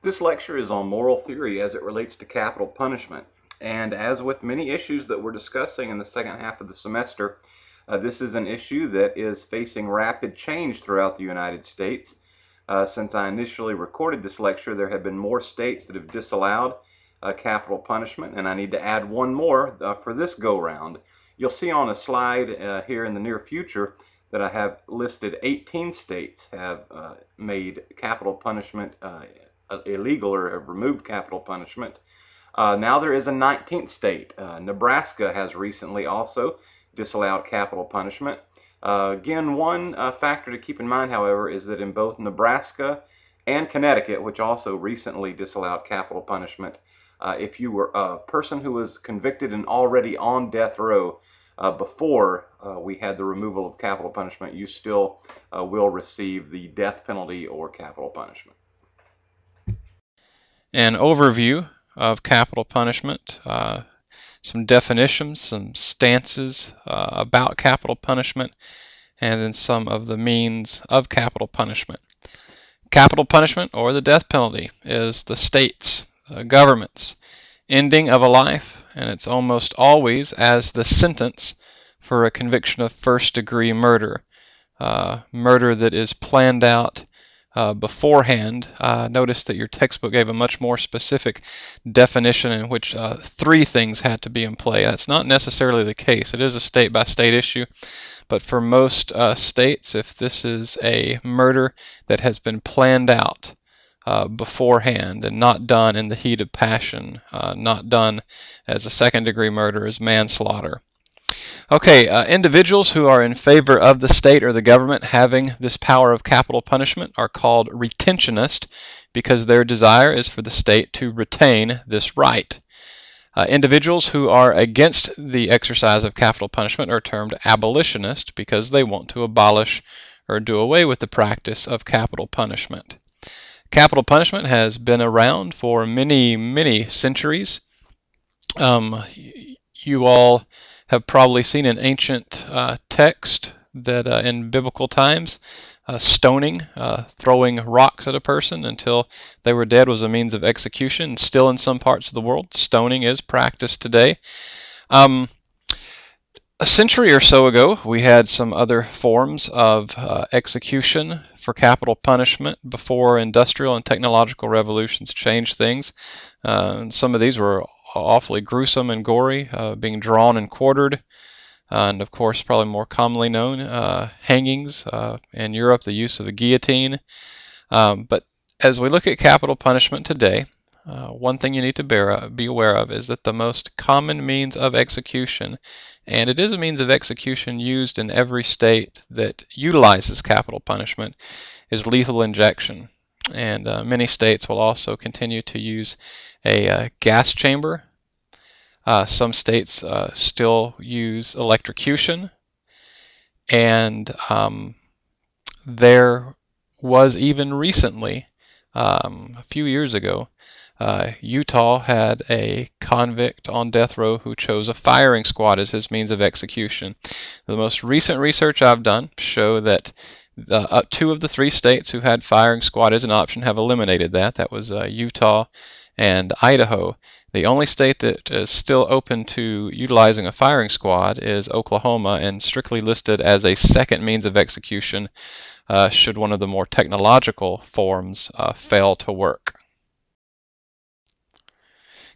This lecture is on moral theory as it relates to capital punishment. And as with many issues that we're discussing in the second half of the semester, this is an issue that is facing rapid change throughout the United States. Since I initially recorded this lecture, there have been more states that have disallowed capital punishment, and I need to add one more for this go-round. You'll see on a slide here in the near future that I have listed 18 states have made capital punishment illegal or have removed capital punishment. Now there is a 19th state. Nebraska has recently also disallowed capital punishment. Again, one factor to keep in mind, however, is that in both Nebraska and Connecticut, which also recently disallowed capital punishment, if you were a person who was convicted and already on death row before we had the removal of capital punishment, you still will receive the death penalty or capital punishment. An overview of capital punishment, some definitions, some stances about capital punishment, and then some of the means of capital punishment. Capital punishment, or the death penalty, is the state's, government's, ending of a life, and it's almost always as the sentence for a conviction of first-degree murder, murder that is planned out beforehand. Notice that your textbook gave a much more specific definition in which 3 things had to be in play. That's not necessarily the case. It is a state-by-state issue, but for most states, if this is a murder that has been planned out beforehand and not done in the heat of passion, not done as a second-degree murder, as manslaughter. Okay, individuals who are in favor of the state or the government having this power of capital punishment are called retentionist because their desire is for the state to retain this right. Individuals who are against the exercise of capital punishment are termed abolitionist because they want to abolish or do away with the practice of capital punishment. Capital punishment has been around for many, many centuries. You all have probably seen an ancient text that in biblical times, stoning, throwing rocks at a person until they were dead was a means of execution. Still in some parts of the world, stoning is practiced today. A century or so ago, we had some other forms of execution for capital punishment before industrial and technological revolutions changed things. Some of these were awfully gruesome and gory, being drawn and quartered, and of course probably more commonly known, hangings, in Europe the use of a guillotine. But as we look at capital punishment today, one thing you need to be aware of is that the most common means of execution, and it is a means of execution used in every state that utilizes capital punishment, is lethal injection. And many states will also continue to use a gas chamber. Some states still use electrocution. And there was even recently, a few years ago, Utah had a convict on death row who chose a firing squad as his means of execution. The most recent research I've done show that 2 of the 3 states who had firing squad as an option have eliminated that. That was Utah and Idaho. The only state that is still open to utilizing a firing squad is Oklahoma, and strictly listed as a second means of execution should one of the more technological forms fail to work.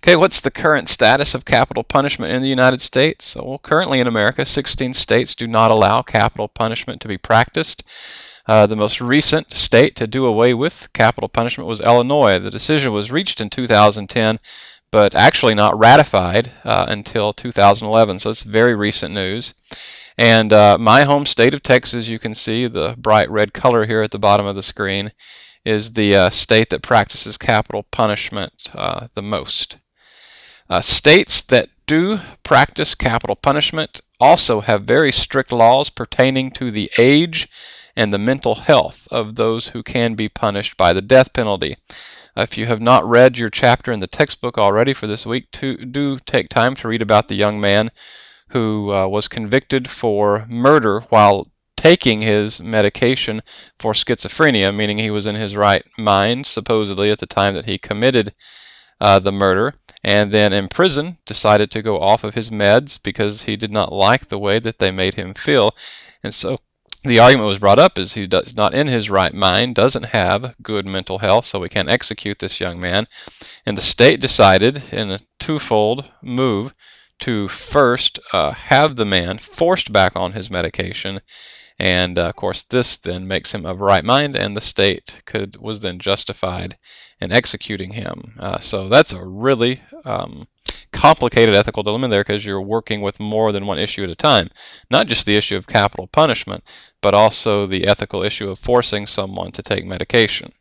Okay, what's the current status of capital punishment in the United States? Well, currently in America, 16 states do not allow capital punishment to be practiced. The most recent state to do away with capital punishment was Illinois. The decision was reached in 2010, but actually not ratified until 2011, so it's very recent news. And my home state of Texas, you can see the bright red color here at the bottom of the screen, is the state that practices capital punishment the most. States that do practice capital punishment also have very strict laws pertaining to the age and the mental health of those who can be punished by the death penalty. If you have not read your chapter in the textbook already for this week, do take time to read about the young man who was convicted for murder while taking his medication for schizophrenia, meaning he was in his right mind, supposedly, at the time that he committed the murder, and then in prison decided to go off of his meds because he did not like the way that they made him feel. And so the argument was brought up is he's not in his right mind, doesn't have good mental health, so we can't execute this young man. And the state decided, in a twofold move, to first have the man forced back on his medication, and of course this then makes him of right mind, and the state was then justified in executing him. So that's a really complicated ethical dilemma there, because you're working with more than one issue at a time. Not just the issue of capital punishment, but also the ethical issue of forcing someone to take medication.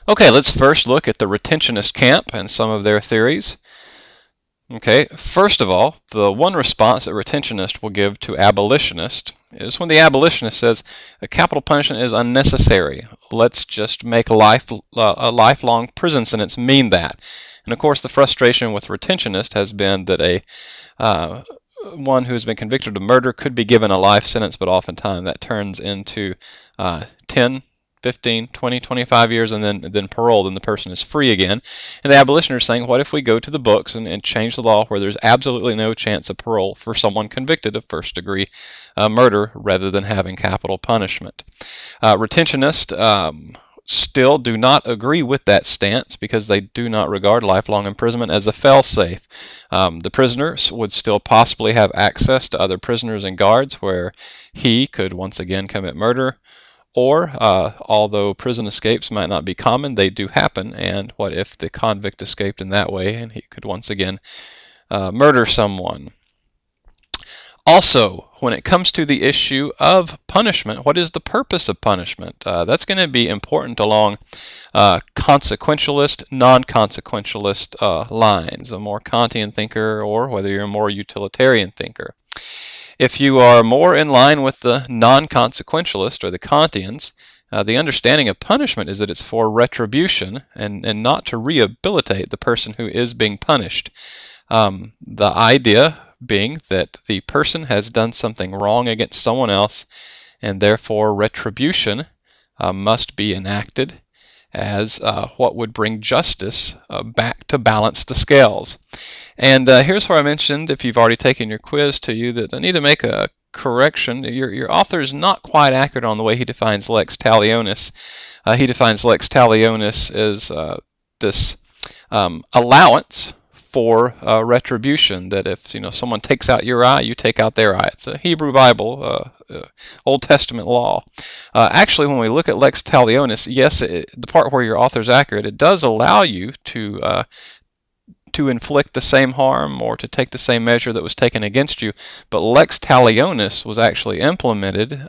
Okay, let's first look at the retentionist camp and some of their theories. Okay, first of all, the one response that retentionist will give to abolitionist is when the abolitionist says capital punishment is unnecessary. Let's just make a lifelong prison sentence mean that. And of course, the frustration with retentionist has been that one who has been convicted of murder could be given a life sentence, but oftentimes that turns into 10, 15, 20, 25 years, and then parole, and the person is free again. And the abolitionists are saying, what if we go to the books and change the law where there's absolutely no chance of parole for someone convicted of first-degree murder rather than having capital punishment? Retentionists still do not agree with that stance because they do not regard lifelong imprisonment as a fail-safe. The prisoner would still possibly have access to other prisoners and guards where he could once again commit murder. Or, although prison escapes might not be common, they do happen, and what if the convict escaped in that way and he could once again murder someone? Also, when it comes to the issue of punishment, what is the purpose of punishment? That's going to be important along consequentialist, non-consequentialist lines, a more Kantian thinker or whether you're a more utilitarian thinker. If you are more in line with the non-consequentialist or the Kantians, the understanding of punishment is that it's for retribution and not to rehabilitate the person who is being punished. The idea being that the person has done something wrong against someone else, and therefore retribution must be enacted as what would bring justice back to balance the scales. And here's where I mentioned, if you've already taken your quiz, to you that I need to make a correction. Your author is not quite accurate on the way he defines lex talionis. He defines lex talionis as this allowance for retribution, that if someone takes out your eye, you take out their eye. It's a Hebrew Bible, Old Testament law. Actually, when we look at lex talionis, yes, the part where your author is accurate, it does allow you to inflict the same harm or to take the same measure that was taken against you, but lex talionis was actually implemented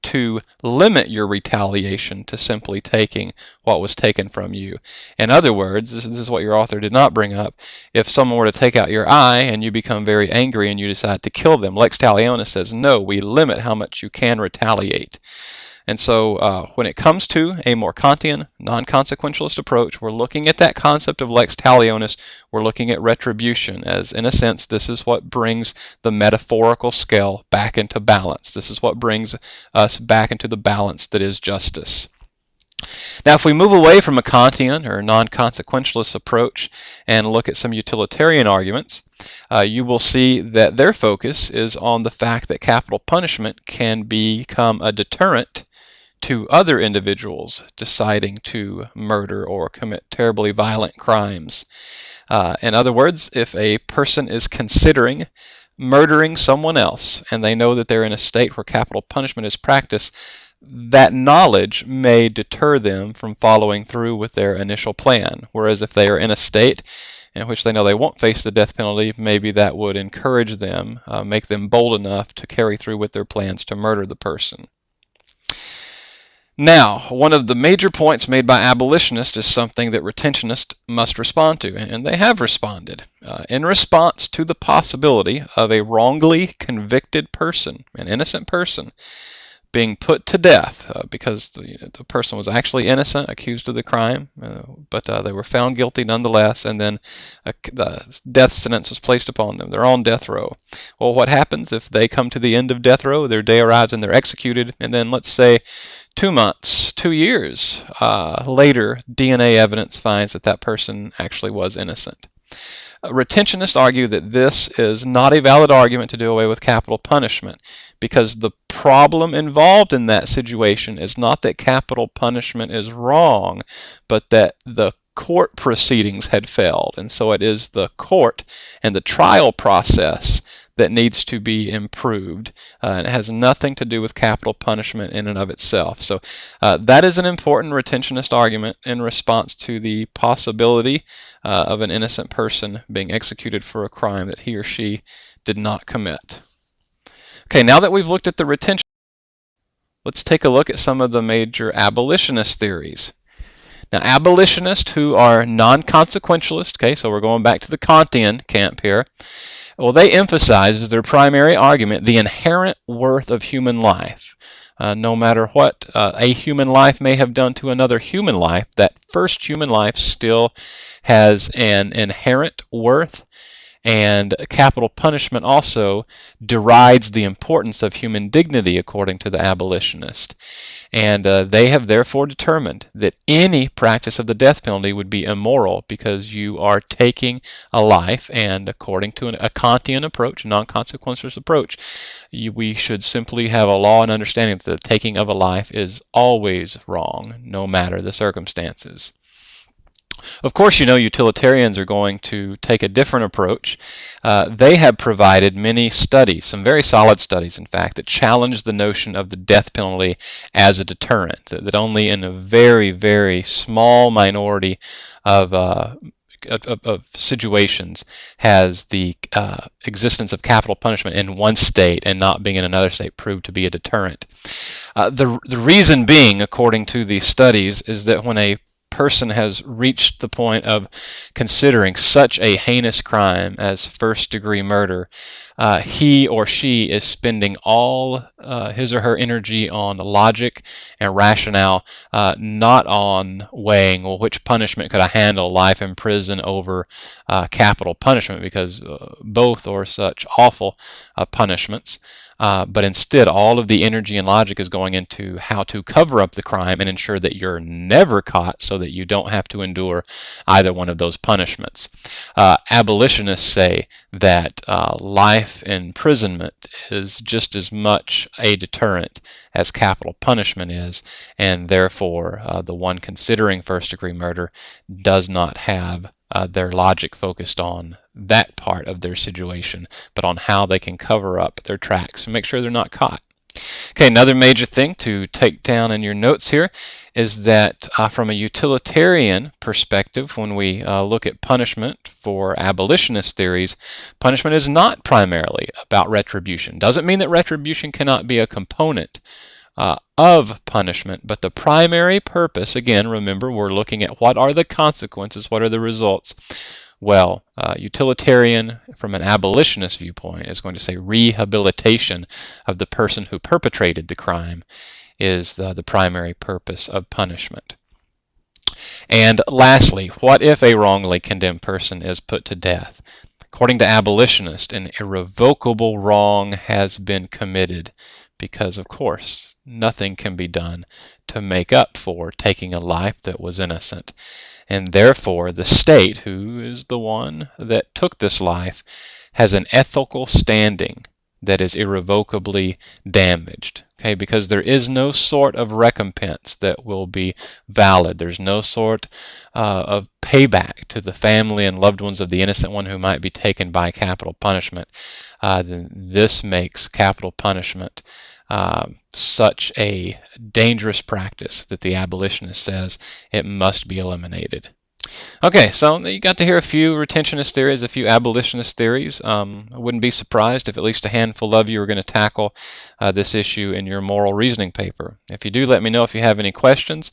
to limit your retaliation to simply taking what was taken from you. In other words, this is what your author did not bring up. If someone were to take out your eye and you become very angry and you decide to kill them, lex talionis says, no, we limit how much you can retaliate. And so when it comes to a more Kantian, non-consequentialist approach, we're looking at that concept of lex talionis. We're looking at retribution as, in a sense, this is what brings the metaphorical scale back into balance. This is what brings us back into the balance that is justice. Now, if we move away from a Kantian or non-consequentialist approach and look at some utilitarian arguments, you will see that their focus is on the fact that capital punishment can become a deterrent to other individuals deciding to murder or commit terribly violent crimes. In other words, if a person is considering murdering someone else and they know that they're in a state where capital punishment is practiced, that knowledge may deter them from following through with their initial plan. Whereas if they are in a state in which they know they won't face the death penalty, maybe that would encourage them, make them bold enough to carry through with their plans to murder the person. Now, one of the major points made by abolitionists is something that retentionists must respond to, and they have responded. In response to the possibility of a wrongly convicted person, an innocent person, being put to death because the person was actually innocent, accused of the crime, but they were found guilty nonetheless, and then the death sentence was placed upon them. They're on death row. Well, what happens if they come to the end of death row, their day arrives, and they're executed, and then let's say 2 months, 2 years later, DNA evidence finds that that person actually was innocent? Retentionists argue that this is not a valid argument to do away with capital punishment because the problem involved in that situation is not that capital punishment is wrong, but that the court proceedings had failed. And so it is the court and the trial process that needs to be improved. And it has nothing to do with capital punishment in and of itself. So that is an important retentionist argument in response to the possibility of an innocent person being executed for a crime that he or she did not commit. Okay, now that we've looked at the retention, let's take a look at some of the major abolitionist theories. Now, abolitionists who are non-consequentialist, okay, so we're going back to the Kantian camp here, well, they emphasize as their primary argument the inherent worth of human life. No matter what a human life may have done to another human life, that first human life still has an inherent worth, and capital punishment also derides the importance of human dignity, according to the abolitionist. And they have therefore determined that any practice of the death penalty would be immoral because you are taking a life, and according to a Kantian approach, a non-consequentialist approach, we should simply have a law and understanding that the taking of a life is always wrong, no matter the circumstances. Of course, you know utilitarians are going to take a different approach. They have provided many studies, some very solid studies, in fact, that challenge the notion of the death penalty as a deterrent, that only in a very, very small minority of situations has the existence of capital punishment in one state and not being in another state proved to be a deterrent. The reason being, according to these studies, is that when a person has reached the point of considering such a heinous crime as first-degree murder, he or she is spending all his or her energy on logic and rationale, not on weighing, well, which punishment could I handle, life in prison over capital punishment, because both are such awful punishments. But instead, all of the energy and logic is going into how to cover up the crime and ensure that you're never caught so that you don't have to endure either one of those punishments. Abolitionists say that life imprisonment is just as much a deterrent as capital punishment is, and therefore the one considering first-degree murder does not have their logic focused on that part of their situation, but on how they can cover up their tracks and make sure they're not caught. Okay, another major thing to take down in your notes here is that from a utilitarian perspective, when we look at punishment for abolitionist theories, punishment is not primarily about retribution. Doesn't mean that retribution cannot be a component of punishment, but the primary purpose, again, remember, we're looking at what are the consequences, what are the results. Well, utilitarian from an abolitionist viewpoint is going to say rehabilitation of the person who perpetrated the crime is the primary purpose of punishment. And lastly, what if a wrongly condemned person is put to death? According to abolitionists, an irrevocable wrong has been committed because, of course, nothing can be done to make up for taking a life that was innocent. And therefore, the state, who is the one that took this life, has an ethical standing that is irrevocably damaged. Okay, because there is no sort of recompense that will be valid. There's no sort of payback to the family and loved ones of the innocent one who might be taken by capital punishment. Then this makes capital punishment such a dangerous practice that the abolitionist says it must be eliminated. Okay, so you got to hear a few retentionist theories, a few abolitionist theories. I wouldn't be surprised if at least a handful of you are going to tackle this issue in your moral reasoning paper. If you do, let me know if you have any questions.